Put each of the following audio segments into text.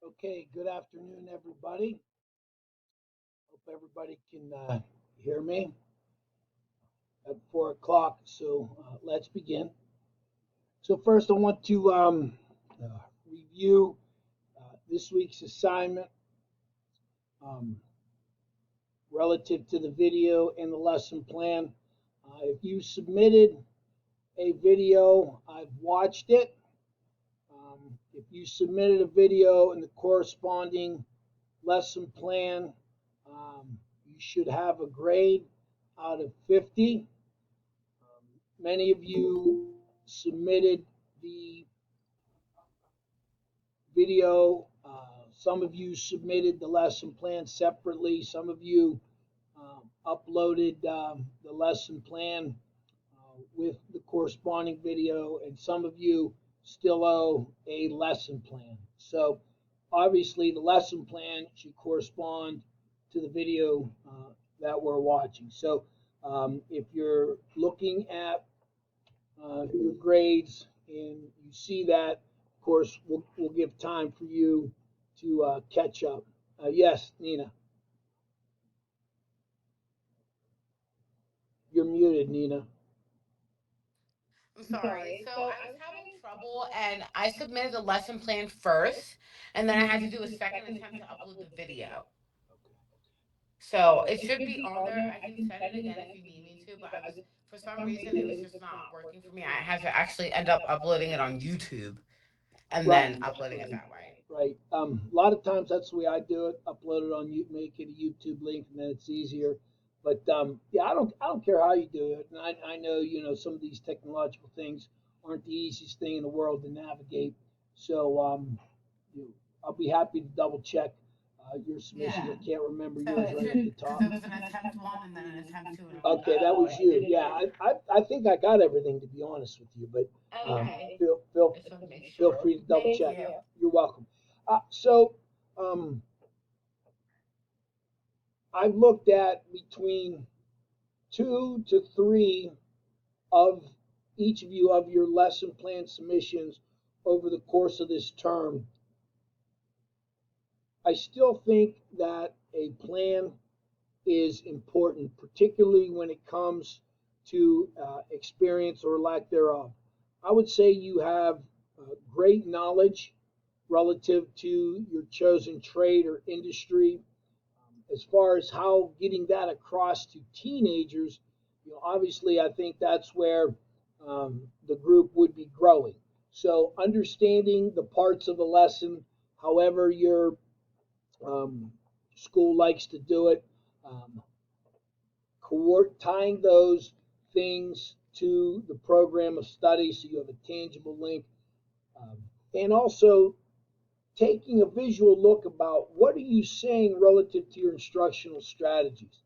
Okay, good afternoon, everybody. Hope everybody can hear me at 4 o'clock. So let's begin. So first, I want to review this week's assignment um, relative to the video and the lesson plan. If you submitted a video, I've watched it. If you submitted a video and the corresponding lesson plan, you should have a grade out of 50. Many of you submitted the video. Some of you submitted the lesson plan separately. Some of you uploaded the lesson plan with the corresponding video, and some of you still owe a lesson plan. So obviously the lesson plan should correspond to the video that we're watching. So if you're looking at your grades and you see that, of course, we'll give time for you to catch up. Yes, Nina. You're muted, Nina. I'm sorry. So I was having trouble and I submitted the lesson plan first, and then I had to do a second attempt to upload the video. So it should be on there. I can send it again if you need me to, but for some reason, it was just not working for me. I had to actually end up uploading it on YouTube and Right. then uploading it that way. Right. A lot of times that's the way I do it. Upload it on you, make it a YouTube link, and then it's easier. But yeah, I don't care how you do it. And I know some of these technological things aren't the easiest thing in the world to navigate. So you, I'll be happy to double check your submission. Yeah. I can't remember So yours it right at should, the because top. there was an attempt one and then an attempt two. And I'm like, Okay, that was I you. did Yeah, it. I think I got everything, to be honest with you. But Okay. Just want to make feel sure. free to double Thank check. you. You're welcome. So I've looked at between 2 to 3 of each of you of your lesson plan submissions over the course of this term. I still think that a plan is important, particularly when it comes to experience or lack thereof. I would say you have great knowledge relative to your chosen trade or industry. As far as how getting that across to teenagers, obviously I think that's where the group would be growing. So understanding the parts of a lesson, however your um, school likes to do it, um, tying those things to the program of study so you have a tangible link, um, and also taking a visual look about what are you saying relative to your instructional strategies.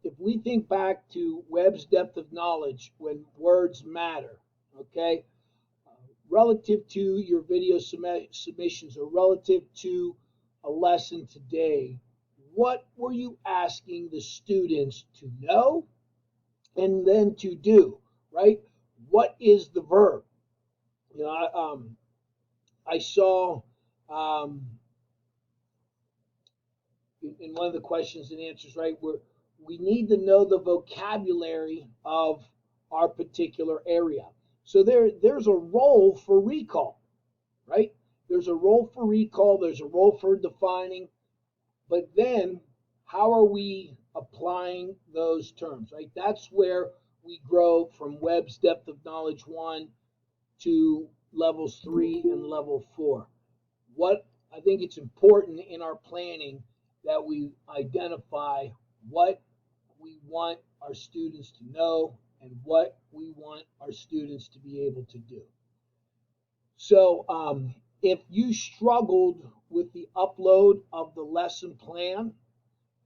If we think back to Webb's depth of knowledge when words matter, okay, relative to your video submissions or relative to a lesson today, what were you asking the students to know and then to do, right? What is the verb? I saw um, in one of the questions and answers, right, where we need to know the vocabulary of our particular area. So there's a role for recall, right? There's a role for recall, there's a role for defining, but then how are we applying those terms, right? That's where we grow from Webb's depth of knowledge 1 to levels 3 and level 4. What I think it's important in our planning that we identify what we want our students to know and what we want our students to be able to do. So if you struggled with the upload of the lesson plan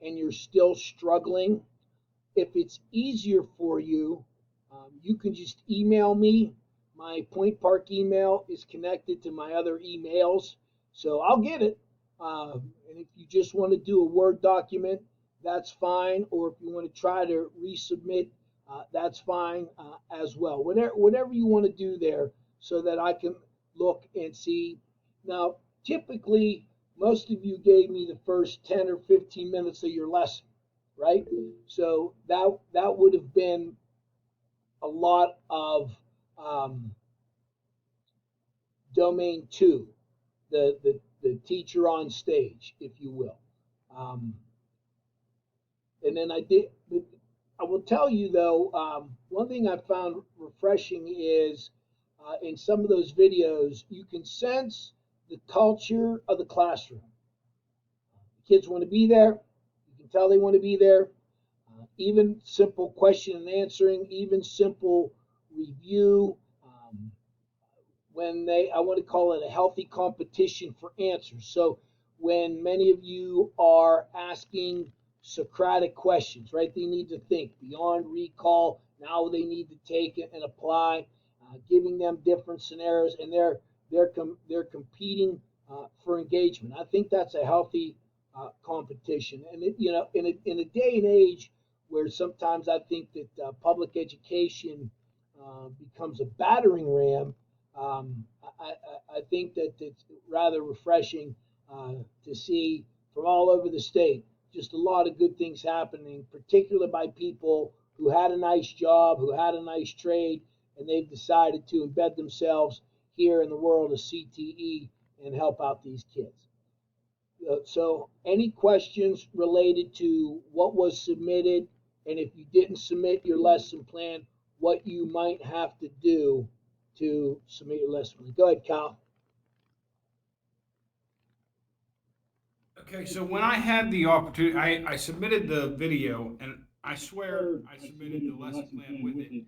and you're still struggling, if it's easier for you, you can just email me. My Point Park email is connected to my other emails, so I'll get it. And if you just want to do a Word document, that's fine. Or if you want to try to resubmit, that's fine as well. Whatever you want to do there, so that I can look and see. Now, typically, most of you gave me the first 10 or 15 minutes of your lesson, right? So that would have been a lot of domain 2, the teacher on stage, if you will. And then I will tell you though, one thing I found refreshing is in some of those videos, you can sense the culture of the classroom. The kids want to be there. You can tell they want to be there. Even simple question and answering, even simple review. When I want to call it a healthy competition for answers. So when many of you are asking Socratic questions, right? They need to think beyond recall. Now they need to take it and apply, giving them different scenarios, and they're competing for engagement. I think that's a healthy competition. And in a day and age where sometimes I think that public education becomes a battering ram, I think that it's rather refreshing to see from all over the state just a lot of good things happening, particularly by people who had a nice job, who had a nice trade, and they've decided to embed themselves here in the world of CTE and help out these kids. So any questions related to what was submitted, and if you didn't submit your lesson plan, what you might have to do to submit your lesson plan? Go ahead, Kyle. Okay, so when I had the opportunity, I submitted the video, and I swear I submitted the lesson plan with it.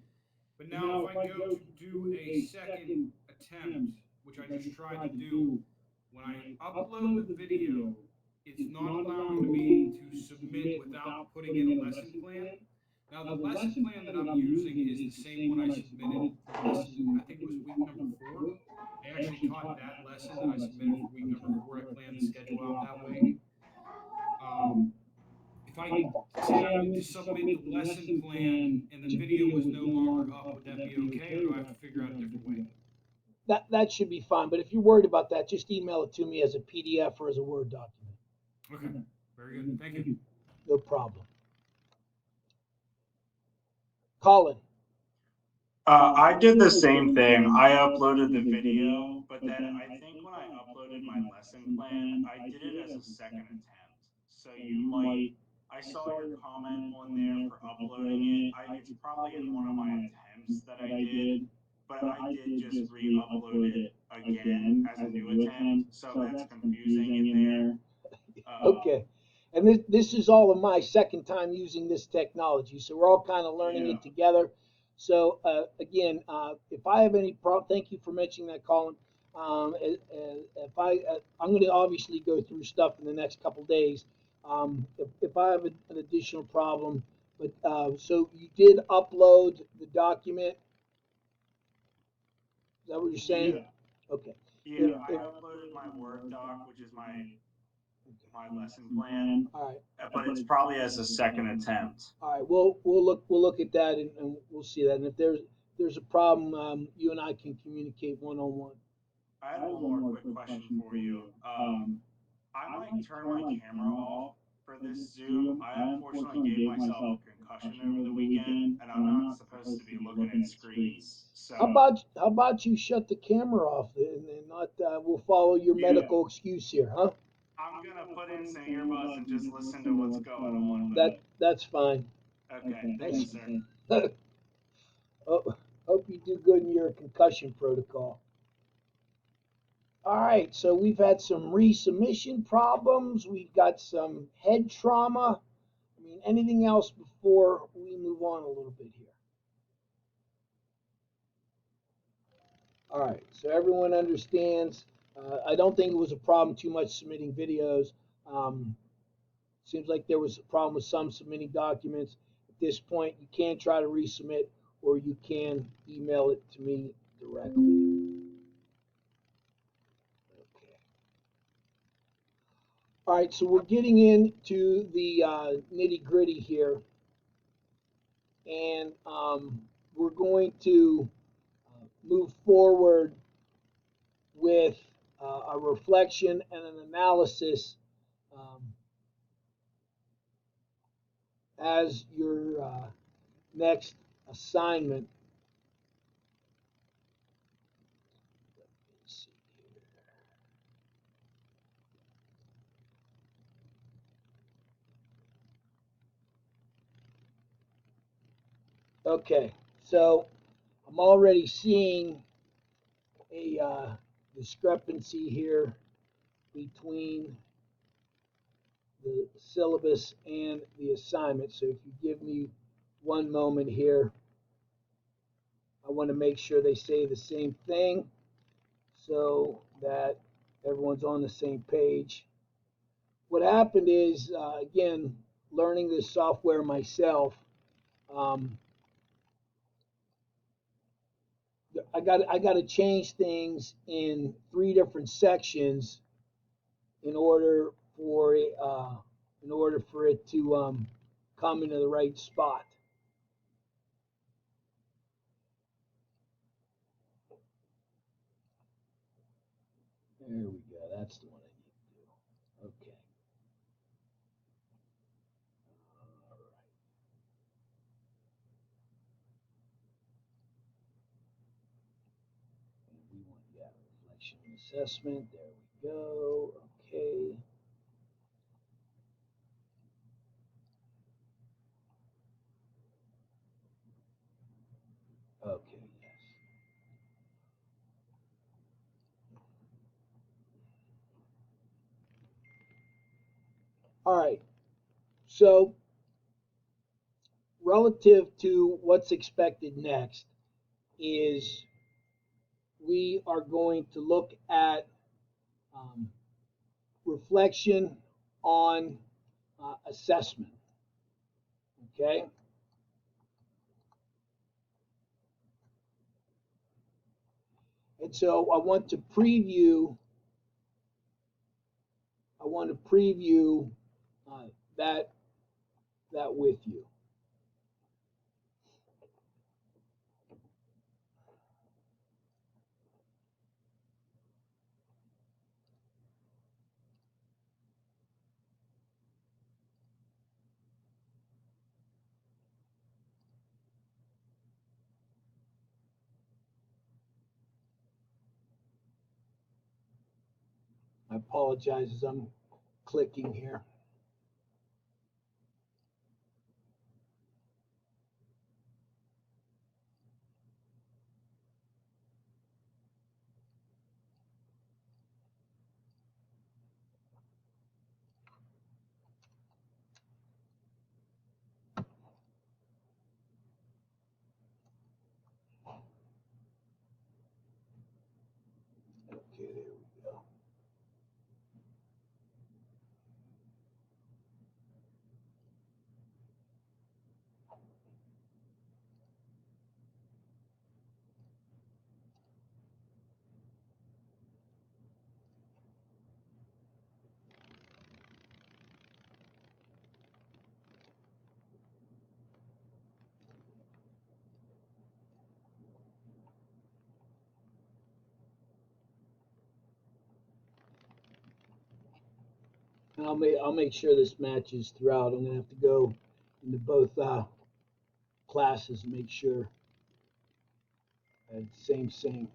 But now, if I go to do a second attempt, which I just tried to do, when I upload the video, it's not allowing me to submit without putting in a lesson plan. Now, the lesson plan that I'm using is the same one I submitted for lesson, I think it was week number 4. I actually taught that lesson that I submitted for week number 4. I planned the schedule out that way. If I say I went to submit the lesson plan and the video was no longer up, would that be okay, or do I have to figure out a different way? That should be fine. But if you're worried about that, just email it to me as a PDF or as a Word document. Okay, very good. Thank you. No problem. Colin. I did the same thing. I uploaded the video, but then I think when I uploaded my lesson plan, I did it as a second attempt. So I saw your comment on there for uploading it. It's probably in one of my attempts that I did, but I did just re-upload it again as a new attempt. So that's confusing in there. Okay. And this is all of my second time using this technology, so we're all kind of learning it together. So again, if I have any problem, thank you for mentioning that, Colin. I'm going to obviously go through stuff in the next couple days. If I have an additional problem, but so you did upload the document. Is that what you're saying? Yeah. Okay. Yeah, I uploaded my Word doc, which is my lesson plan. All right. But it's probably as a second attempt. All right, we'll look at that and we'll see that. And if there's a problem, you and I can communicate one-on-one. I had one more quick question for you. I might turn my camera off for this Zoom. I unfortunately gave myself a concussion over the weekend, and I'm not supposed to be looking at screens. So how about you shut the camera off and not we'll follow your medical excuse here, huh? I'm gonna put in some earbuds and just listen to what's going on. That's fine. Okay, thank you, sir. Hope you do good in your concussion protocol. All right, so we've had some resubmission problems. We've got some head trauma. I mean, anything else before we move on a little bit here? All right, so everyone understands. I don't think it was a problem too much submitting videos. Seems like there was a problem with some submitting documents. At this point, you can try to resubmit, or you can email it to me directly. Okay. All right, so we're getting into the nitty gritty here, and we're going to move forward with a reflection and an analysis as your next assignment. Okay, so I'm already seeing a discrepancy here between the syllabus and the assignment. So if you give me one moment here, I want to make sure they say the same thing so that everyone's on the same page. What happened is, again, learning this software myself, I got to change things in 3 different sections in order for it to come into the right spot. There we go. That's the one I need to do. Okay. All right. We want, yeah, reflection and assessment. There we go. Okay. Okay, yes. All right. So, relative to what's expected next is we are going to look at reflection on assessment. Okay. And so I want to preview that with you. I apologize as I'm clicking here. Okay, there we go. And I'll make sure this matches throughout. I'm gonna have to go into both classes and make sure it's same.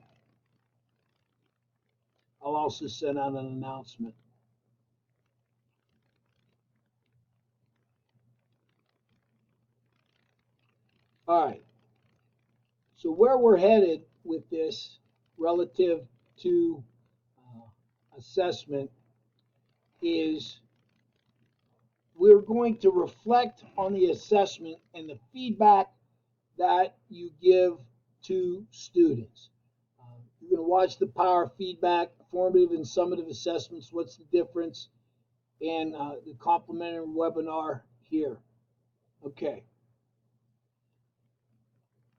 I'll also send out an announcement. All right. So where we're headed with this relative to assessment is we're going to reflect on the assessment and the feedback that you give to students. You're going to watch the power of feedback, formative and summative assessments, what's the difference, and the complimentary webinar here. Okay.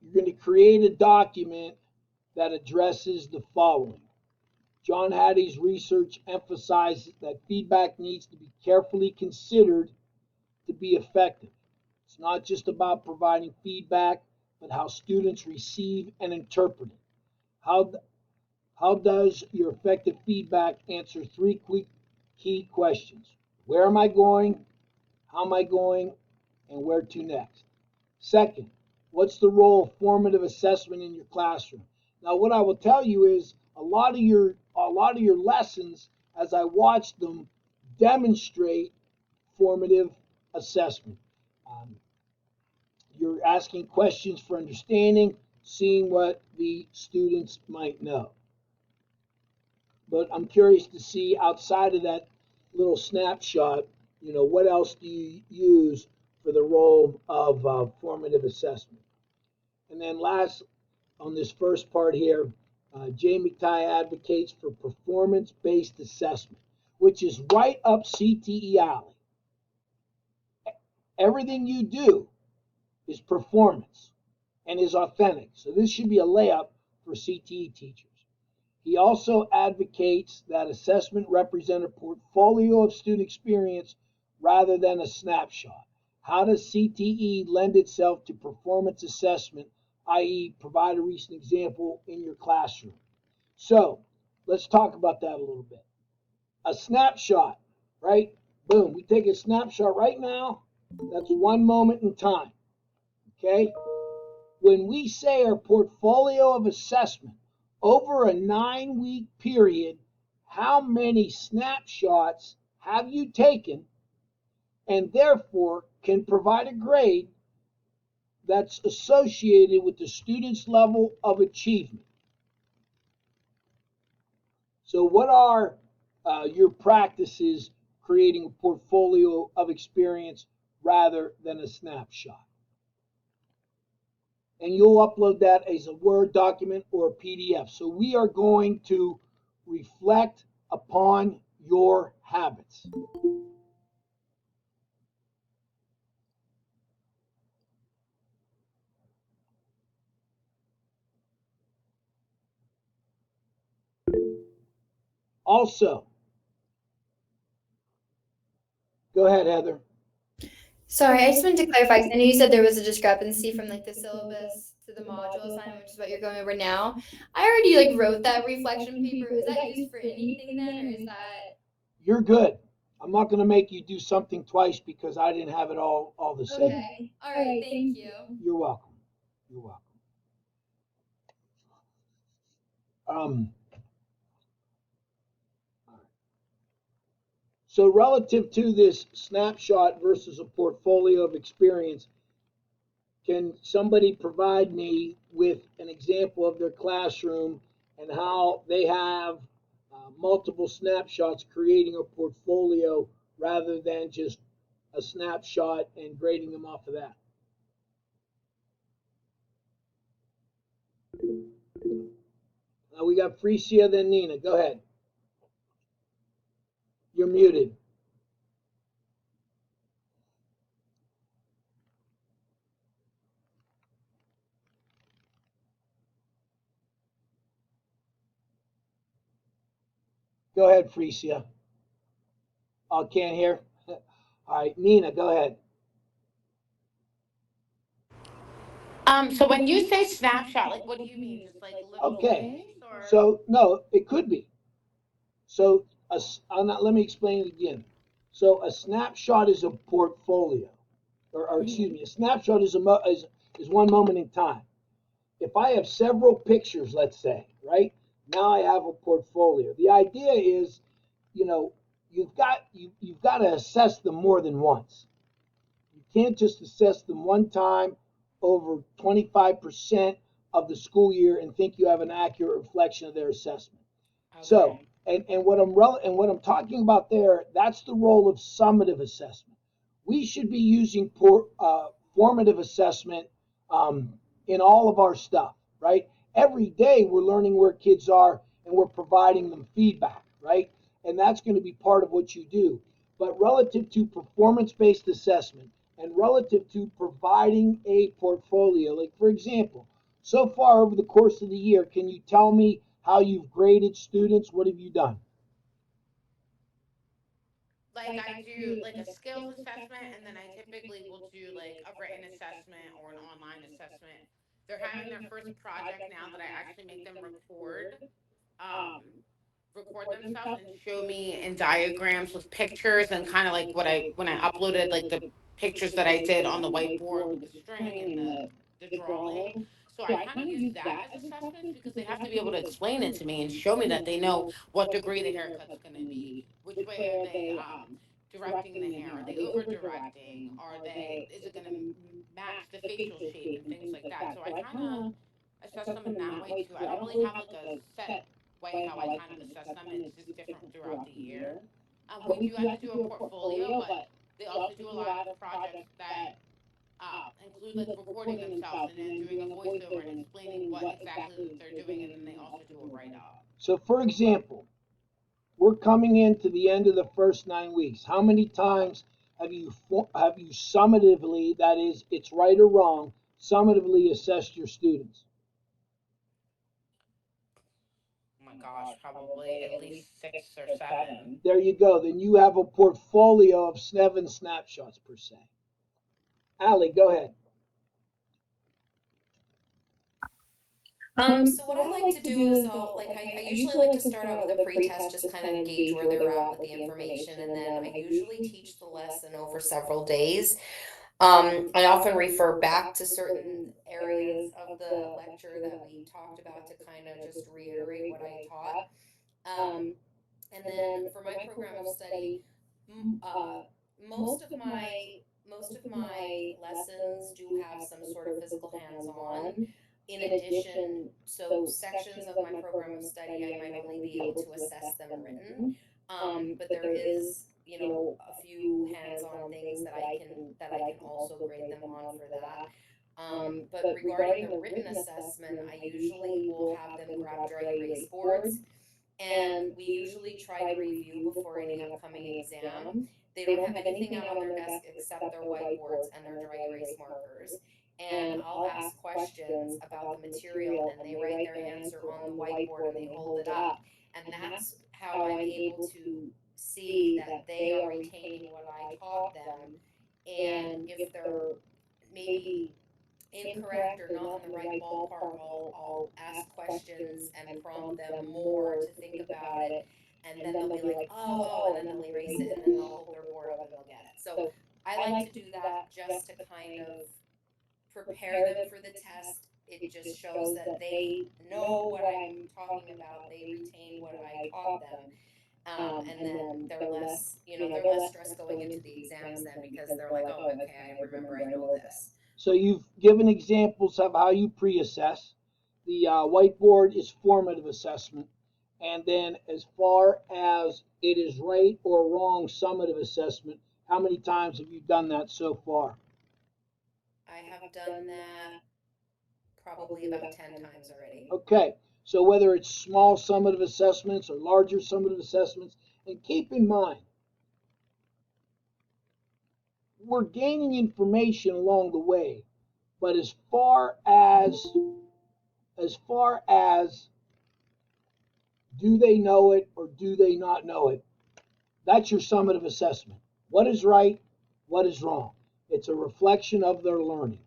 You're going to create a document that addresses the following. John Hattie's research emphasizes that feedback needs to be carefully considered to be effective. It's not just about providing feedback, but how students receive and interpret it. How How does your effective feedback answer three quick key questions? Where am I going? How am I going? And where to next? Second, what's the role of formative assessment in your classroom? Now, what I will tell you is a lot of your lessons, as I watch them, demonstrate formative assessment. Um, you're asking questions for understanding, seeing what the students might know. But I'm curious to see outside of that little snapshot, what else do you use for the role of formative assessment? And then last, on this first part here, Jay McTighe advocates for performance-based assessment, which is right up CTE alley. Everything you do is performance and is authentic. So this should be a layup for CTE teachers. He also advocates that assessment represent a portfolio of student experience rather than a snapshot. How does CTE lend itself to performance assessment, i.e., provide a recent example in your classroom? So let's talk about that a little bit. A snapshot, right? Boom, we take a snapshot right now. That's one moment in time, okay? When we say our portfolio of assessment over a 9-week period, how many snapshots have you taken and therefore can provide a grade that's associated with the student's level of achievement? So, what are your practices creating a portfolio of experience rather than a snapshot? And you'll upload that as a Word document or a PDF. So we are going to reflect upon your habits. Also, go ahead, Heather. Sorry, I just wanted to clarify, 'cause I know you said there was a discrepancy from like the syllabus to the module assignment, which is what you're going over now. I already like wrote that reflection paper. Is that used for anything then, or is that You're good. I'm not going to make you do something twice because I didn't have it all the same. okay? All right, thank you. You're welcome. You're welcome. Um, so relative to this snapshot versus a portfolio of experience, can somebody provide me with an example of their classroom and how they have multiple snapshots creating a portfolio rather than just a snapshot and grading them off of that? Now we got Frecia, then Nina. Go ahead. You're muted. Go ahead, Frecia. Oh, can't hear? All right, Nina, go ahead. So when you say snapshot, like what do you mean? Just like little Okay. snippets or So, no, it could be. So, let me explain it again. So, a snapshot is a portfolio, or excuse me, a snapshot is one moment in time. If I have several pictures, let's say, right now I have a portfolio. The idea is, you know, you've got to assess them more than once. You can't just assess them one time over 25% of the school year and think you have an accurate reflection of their assessment. So, okay. and what I'm talking about there, that's the role of summative assessment. We should be using formative assessment in all of our stuff, right? Every day we're learning where kids are and we're providing them feedback, right? And that's going to be part of what you do. But relative to performance-based assessment and relative to providing a portfolio, like for example, so far over the course of the year, can you tell me how you've graded students? What have you done? Like I do like a skills assessment and then I typically will do like a written assessment or an online assessment. They're having their first project now that I actually make them record record themselves and show me in diagrams with pictures and kind of like what I when I uploaded like the pictures that I did on the whiteboard with the string and the drawing. So I kind of use that as assessments because they have to be able to explain it to me and show me that they know what degree the haircut's going to be, which way are they directing the hair, are they over directing, are they is it going to match the facial shape and things like that. So I kind of assess them in that way too. I don't really have like a set way how I kind of assess them. It's just different throughout the year. We do have to do a portfolio, but they also do a lot of projects that include like recording themselves and then doing a voiceover and explaining what exactly that they're doing, and then they also do a write up. So, for example, we're coming into the end of the first 9 weeks. How many times have you summatively, that is, it's right or wrong, summatively assessed your students? Oh my gosh, probably at least 6 or 7. There you go. Then you have a portfolio of 7 snapshots per se. Allie, go ahead. So what I like to do is I usually like to start out with a pre-test, just kind of gauge where they're at with the information, and then I usually teach the lesson over several days. I often refer back to certain areas of the lecture that we talked about to kind of just reiterate what I taught. And then for my program of study, most of my lessons do have some sort of physical hands-on. In addition, so sections of my program of study, I might only be able to assess them written. But there is, a few hands-on things that I can also grade them on for that. But regarding the written assessment, I usually will have them grab dry erase boards, and we usually try to review before any upcoming exam. They don't have anything out on their desk except their whiteboards and their dry erase markers. And I'll ask questions about the material, and they write their answer on the whiteboard and they hold it up. And that's how I'm able to see that they are retaining what I taught them. And if they're maybe incorrect or not in the right ballpark, I'll ask questions and prompt them more to think about it. And then they'll be like, oh, and then they'll erase it, and then they'll hold their board up and they'll get it. So I like to do that just to kind of prepare them for the test. It just shows that they know what I'm talking about. They retain what I taught them. And then they're less stressed going into the exams then, because they're like, oh, okay, I remember, I know this. So you've given examples of how you pre-assess. The whiteboard is formative assessment. And then as far as it is right or wrong summative assessment, how many times have you done that so far? I have done that probably about 10 times already. Okay, so whether it's small summative assessments or larger summative assessments, and keep in mind, we're gaining information along the way, but as far as do they know it or do they not know it, that's your summative assessment. What is right? What is wrong? It's a reflection of their learning.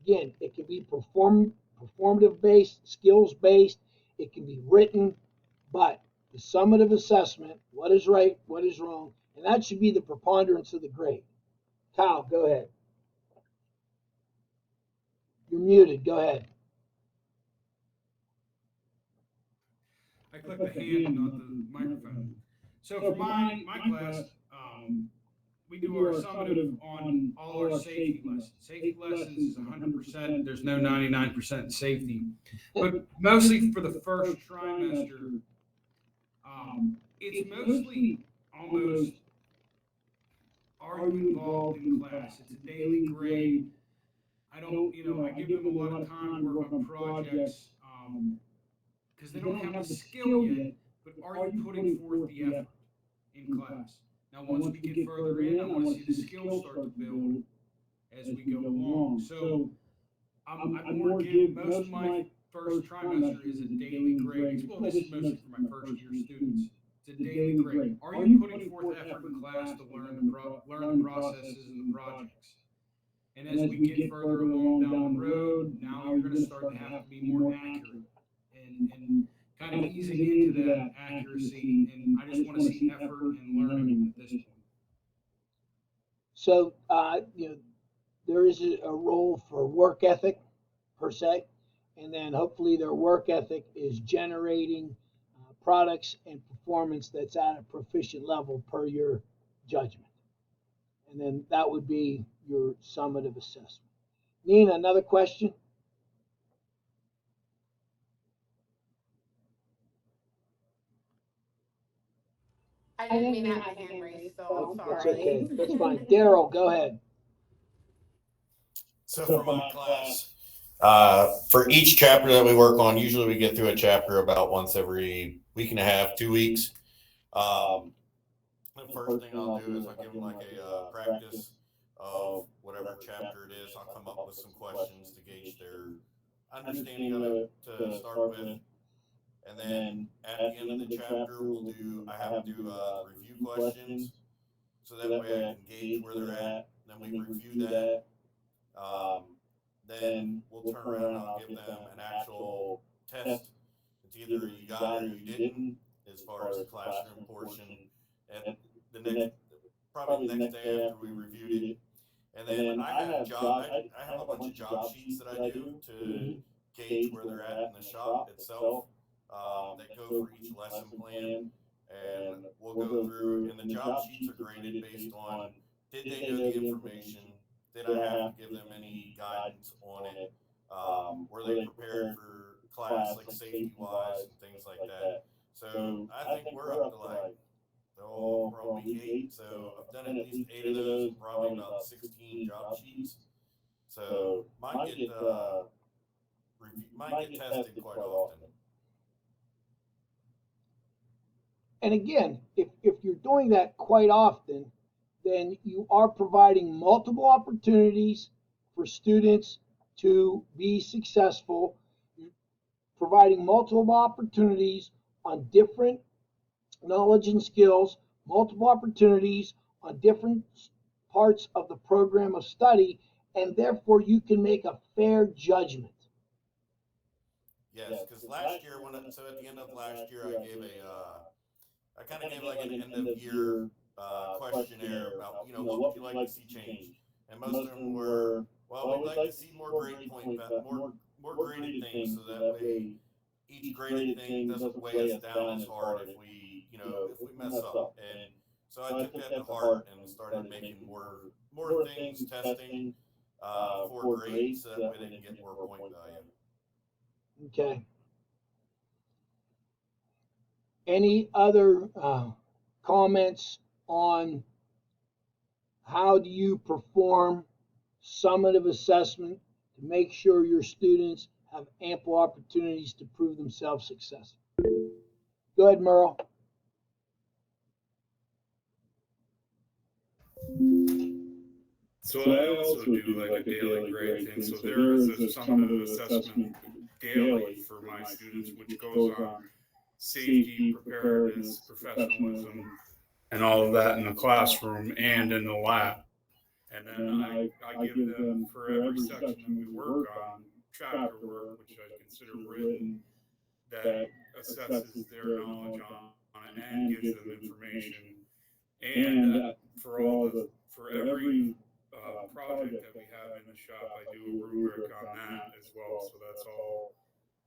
Again, it can be performative based, skills based, it can be written, but the summative assessment, what is right, what is wrong, and that should be the preponderance of the grade. Kyle, go ahead. You're muted, go ahead. I clicked the hand, not the microphone. So for my class, we do our summative on all our safety lessons. Safety lessons is 100%. There's no 99% safety. But mostly for the first trimester, it's mostly almost, are you involved in class? It's a daily grade. I don't, I give them a lot of time to work on projects because they don't have the skill yet, but are you putting forth the effort in class? Now, once we get further in, I want to see the skills start to build as we go along. So I more give, most of my first trimester is a daily grade. Well, this is mostly for my first year students. It's a daily grade. Are you putting forth effort in class to learn the processes and the projects? And as we get further along down the road, now you're going to start to have to be more accurate and kind of easing into that accuracy, and I just want to see effort and learning at this point. So, there is a role for work ethic per se, and then hopefully their work ethic is generating products and performance that's at a proficient level per your judgment. And then that would be your summative assessment. Nina, another question? I didn't mean to have my hand raised, so I'm That's sorry. okay. That's fine. Daryl, go ahead. So for my class, for each chapter that we work on, usually we get through a chapter about once every week and a half, 2 weeks. The first thing I'll do is I'll give them like a practice of whatever chapter it is. I'll come up with some questions to gauge their understanding of it to start with. And then at the end of the chapter, I have them do review questions. So that way I can gauge where they're at. Then we review that. Then we'll turn around and I'll give them an actual test. It's either you got it or you didn't, as far as the classroom portion. And probably the next day after we reviewed it. And then I have a bunch of job sheets that I do to gauge where they're at in the shop itself. That go for each lesson plan, and we'll go through. And the job sheets are graded based on, did they know the information? Did I have to give them any guidance on it? Were they prepared for class, like safety wise and things like that? So I think we're up to we're on week 8. So I've done at least 8 of those, and probably about 16 job sheets. So mine get tested quite often. And again, if you're doing that quite often, then you are providing multiple opportunities for students to be successful. You're providing multiple opportunities on different knowledge and skills, multiple opportunities on different parts of the program of study, and therefore you can make a fair judgment. Yes, because last year, at the end of last year, I kind of gave like an end of year questionnaire about, what would you like to see change? And most of them were, well, we'd like to see more more graded things, so that way each graded thing doesn't weigh us down as hard if we mess up. And so I took that to heart and started making more things, testing for grades, so that way they can get more point value. Okay. Any other comments on how do you perform summative assessment to make sure your students have ample opportunities to prove themselves successful? Go ahead, Merle. So I also do like a daily grade thing. So there is a summative assessment daily for my students, which goes on safety, preparedness, professionalism, and all of that in the classroom and in the lab. And then I give them, for every section that we work on, chapter work, which I consider written, that assesses their knowledge on it and gives them information. And for every project that we have in the shop, I do a rubric on that as well. So that's all.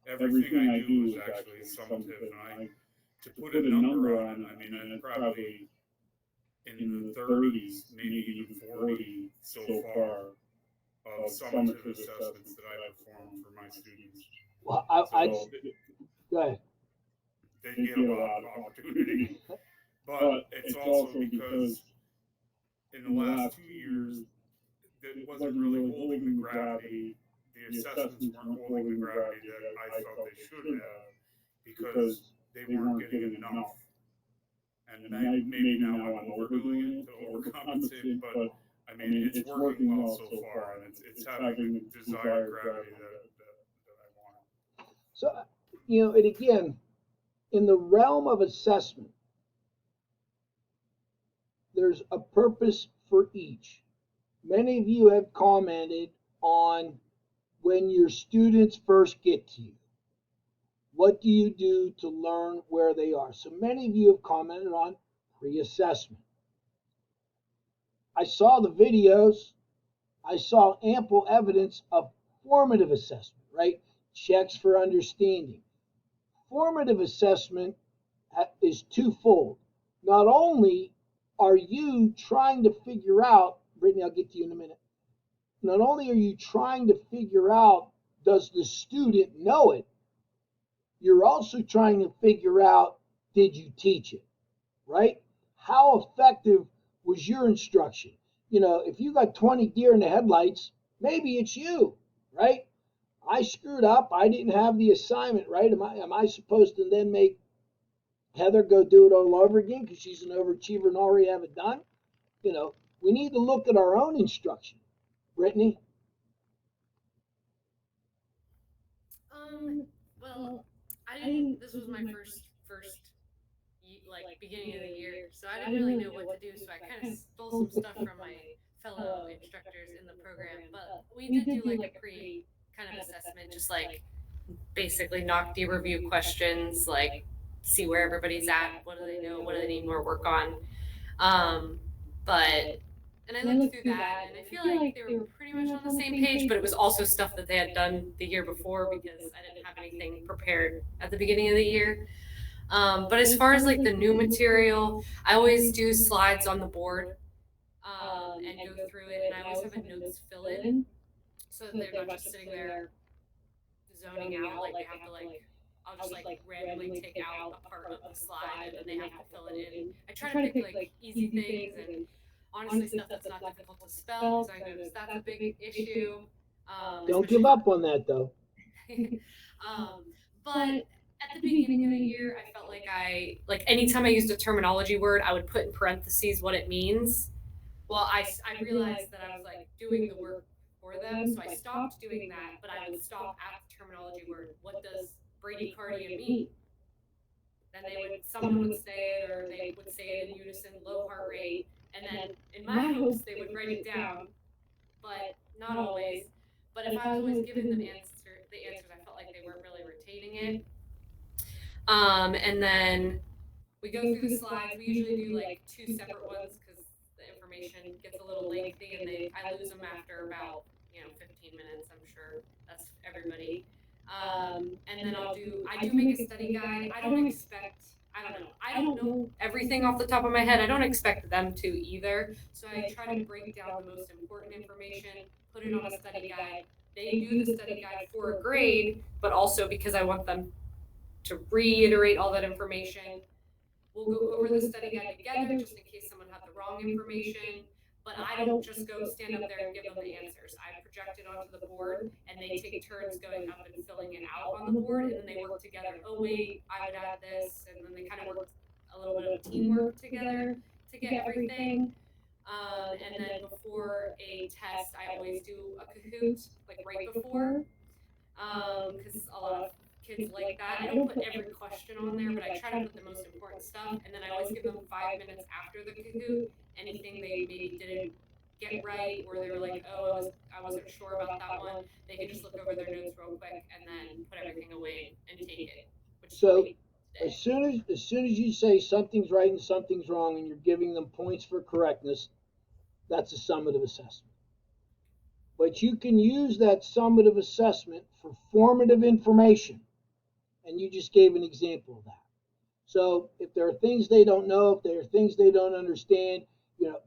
Everything I do is actually summative, and to put a number on it, I mean, I'm probably in the 30s, maybe even 40 so far of summative assessments that I perform for my students. Well, go ahead. They get a lot of opportunity, but it's also because in the last 2 years, it wasn't really holding the gravity. The assessments weren't holding the gravity that I felt they should have, because they weren't getting enough. And maybe now I'm overdoing it to overcompensate, but I mean, it's working well so far, and it's having the desired gravity that I want. So, and again, in the realm of assessment, there's a purpose for each. Many of you have commented on when your students first get to you. What do you do to learn where they are? So many of you have commented on pre-assessment. I saw the videos. I saw ample evidence of formative assessment, right? Checks for understanding. Formative assessment is twofold. Not only are you trying to figure out, Brittany, I'll get to you in a minute. Not only are you trying to figure out, does the student know it? You're also trying to figure out, did you teach it, right? How effective was your instruction? If you got 20 deer in the headlights, maybe it's you, right? I screwed up. I didn't have the assignment, right? Am I supposed to then make Heather go do it all over again because she's an overachiever and already have it done? We need to look at our own instruction. Brittany? Well, I didn't. This was my first like beginning of the year, so I didn't really know what to do. So I kind of stole some stuff from my fellow instructors in the program. But we did do like a pre kind of assessment, just like basically NOCD review questions, like see where everybody's at, what do they know, what do they need more work on. But and I looked through that, and I feel like they were pretty much on the same page, but it was also stuff that they had done the year before because I didn't have anything prepared at the beginning of the year. But as far as like the new material, I always do slides on the board and go through it, and I always have a notes fill in so that they're not just sitting there zoning out. Like they have to I'll just like randomly take out a part of the slide and then they have to fill it in. I try to pick like easy things and honestly stuff that's not difficult to spell because I noticed that's a big issue. Don't give up on that though. But at the beginning of the year, I felt like anytime I used a terminology word, I would put in parentheses what it means. Well, I realized that I was like doing the work for them, so I stopped doing that, but I would stop at the terminology word. What does bradycardia mean? Then someone would say it, or they would say it in unison, low heart rate, and then in my hopes they would write it down, but not always. But if I was always giving them the answers, I felt like they weren't really retaining it. And then we go through the slides. We usually do like 2 separate ones because the information gets a little lengthy, and I lose them after about 15 minutes. I'm sure that's everybody. And then I do make a study guide. I don't know everything off the top of my head. I don't expect them to either. So I try to break down the most important information, put it on a study guide. They do the study guide for a grade, but also because I want them to reiterate all that information. We'll go over the study guide together just in case someone had the wrong information. But I don't just go stand up there and give them the answers. I project it onto the board, and they take turns going up and filling it out on the board, and then they work together. Oh wait, I would add this, and then they kind of work a little bit of teamwork together to get everything. And then before a test, I always do a Kahoot, like right before, because a lot of kids like that. I don't put every question on there, but I try to put the most important stuff, and then I always give them 5 minutes after the Kahoot. Anything they maybe didn't get right, or they were like, oh, I wasn't sure about that one, they can just look over their notes real quick and then put everything away and take it. So as soon as you say something's right and something's wrong, and you're giving them points for correctness, that's a summative assessment. But you can use that summative assessment for formative information, and you just gave an example of that. So if there are things they don't know, if there are things they don't understand,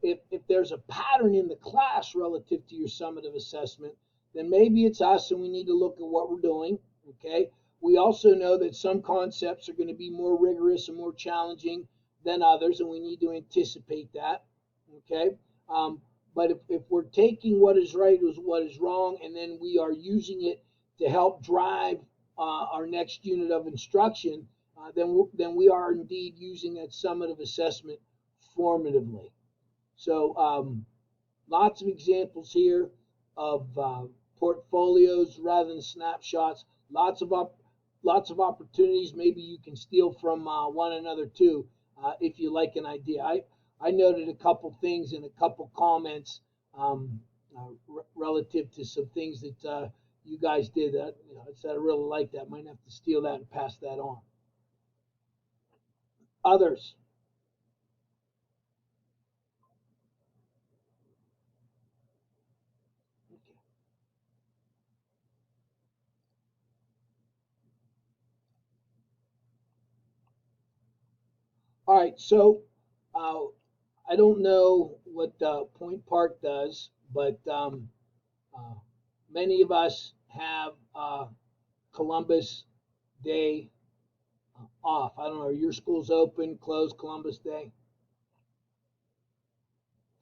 if there's a pattern in the class relative to your summative assessment, then maybe it's us and we need to look at what we're doing, okay? We also know that some concepts are going to be more rigorous and more challenging than others, and we need to anticipate that, okay? But if we're taking what is right as what is wrong, and then we are using it to help drive our next unit of instruction, then we are indeed using that summative assessment formatively. So lots of examples here of portfolios rather than snapshots. Lots of opportunities. Maybe you can steal from one another too, if you like an idea. I noted a couple things and a couple comments relative to some things that you guys did that. I said I really like that. Might have to steal that and pass that on. Others? Okay. All right, so I don't know what Point Park does, but many of us have Columbus Day off. I don't know, are your schools open, closed Columbus Day?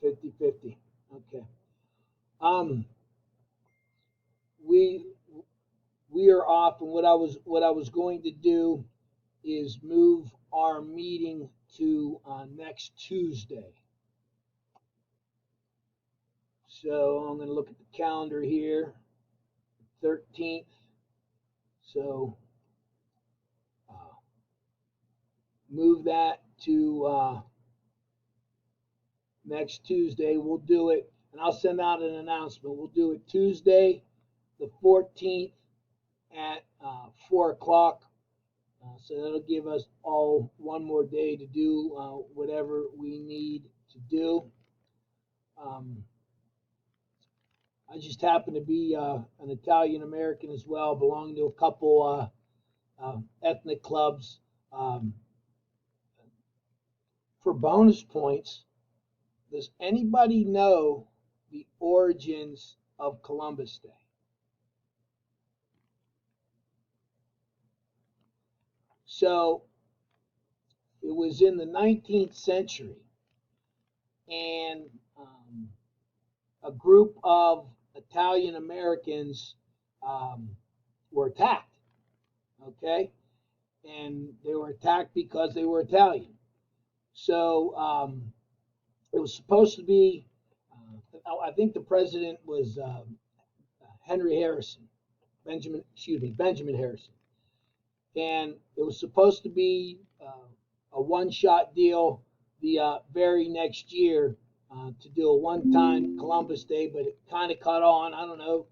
50-50. Okay. We are off, and what I was going to do is move our meeting to next Tuesday. So I'm going to look at the calendar here, 13th. So move that to next Tuesday. We'll do it, and I'll send out an announcement. We'll do it Tuesday, the 14th at 4 o'clock. So that'll give us all one more day to do whatever we need to do. I just happen to be an Italian American as well, belonging to a couple ethnic clubs. For bonus points, does anybody know the origins of Columbus Day? So it was in the 19th century, and a group of Italian Americans were attacked. Okay, and they were attacked because they were Italian. So it was supposed to be, I think the president was Benjamin Harrison. And it was supposed to be a one-shot deal the very next year to do a one-time Columbus Day, but it kind of caught on. I don't know.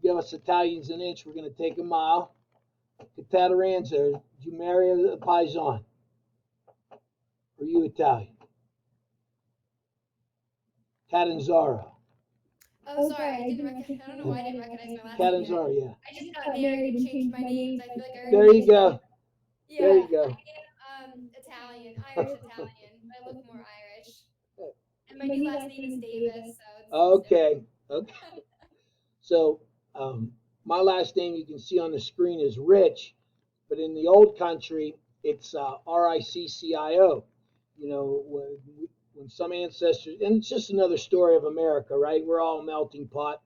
Give us Italians an inch, we're going to take a mile. Cataranza, did you marry a Paisan? Are you Italian? Catanzaro. Oh, sorry, I don't know why I didn't recognize my last name. Catanzaro, yeah. I just got married and changed my names. I feel like I already. There you go. Yeah, there you go. I am Italian, Irish Italian. I look more Irish. And my new last name is Davis, so. Okay. So my last name you can see on the screen is Rich, but in the old country it's Riccio. You know, when some ancestors, and it's just another story of America, right? We're all a melting pot.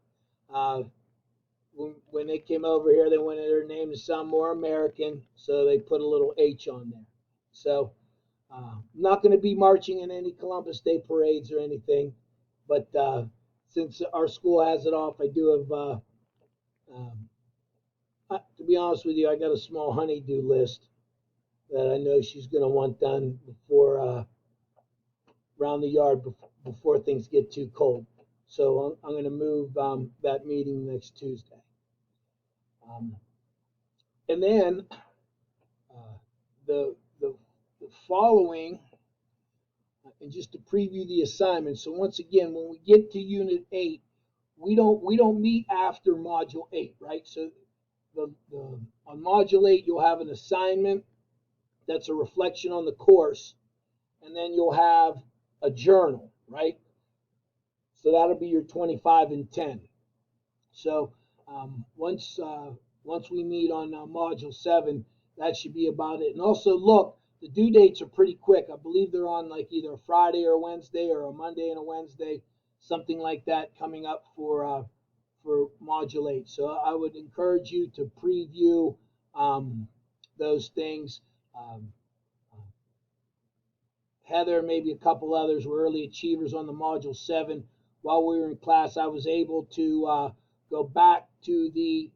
When they came over here, they wanted their name to sound more American, so they put a little H on there. So I'm not going to be marching in any Columbus Day parades or anything, but since our school has it off, I do have, to be honest with you, I got a small honey-do list that I know she's going to want done before around the yard before things get too cold. So I'm going to move that meeting next Tuesday. And then the following, and just to preview the assignment. So once again, when we get to Unit 8, we don't meet after Module 8, right? So on Module 8, you'll have an assignment that's a reflection on the course, and then you'll have a journal, right? So that'll be your 25 and 10. So once we meet on Module 7, that should be about it. And also, look, the due dates are pretty quick. I believe they're on like either a Friday or a Wednesday, or a Monday and a Wednesday, something like that, coming up for Module 8. So I would encourage you to preview those things. Heather, maybe a couple others, were early achievers on the Module 7. While we were in class, I was able to go back to see,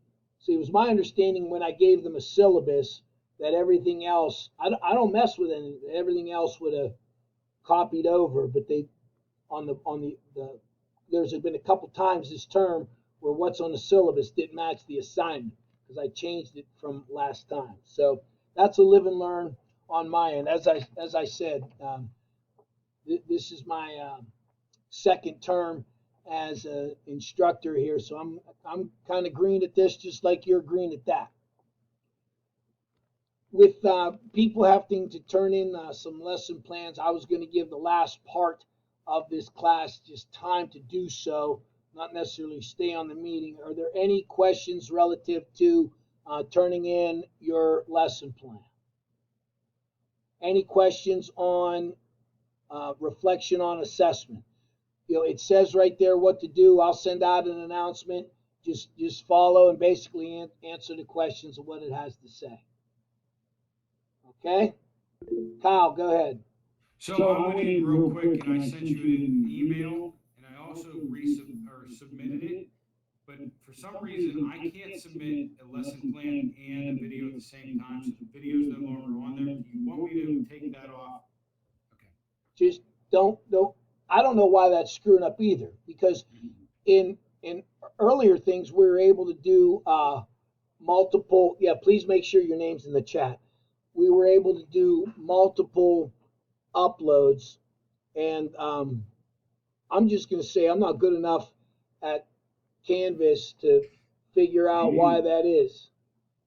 it was my understanding when I gave them a syllabus that everything else, I don't mess with anything, everything else would have copied over, but they, there's been a couple times this term where what's on the syllabus didn't match the assignment because I changed it from last time. So that's a live and learn on my end. As I said, this is my second term as an instructor here, so I'm kind of green at this, just like you're green at that. With people having to turn in some lesson plans, I was going to give the last part of this class just time to do so, not necessarily stay on the meeting. Are there any questions relative to turning in your lesson plan? Any questions on reflection on assessment? It says right there what to do. I'll send out an announcement. Just follow and basically answer the questions of what it has to say. Okay? Kyle, go ahead. So I went in real quick and I sent you an email, and I also submitted it. But for some reason, I can't submit a lesson plan and a video at the same time, so the video is no longer on there. Do you want me to take that off? Okay. Just don't. I don't know why that's screwing up either, because in earlier things we were able to do multiple. Yeah, please make sure your name's in the chat. We were able to do multiple uploads, and I'm just going to say I'm not good enough at Canvas to figure out why that is.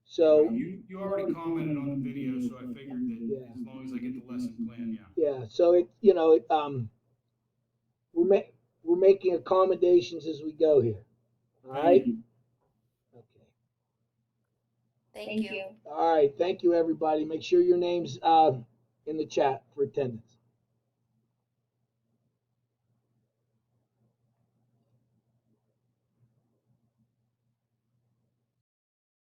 So you already commented on the video, so I figured that as long as I get the lesson plan, yeah. So we're making accommodations as we go here. All right. Okay. Thank you. All right. Thank you, everybody. Make sure your name's in the chat for attendance.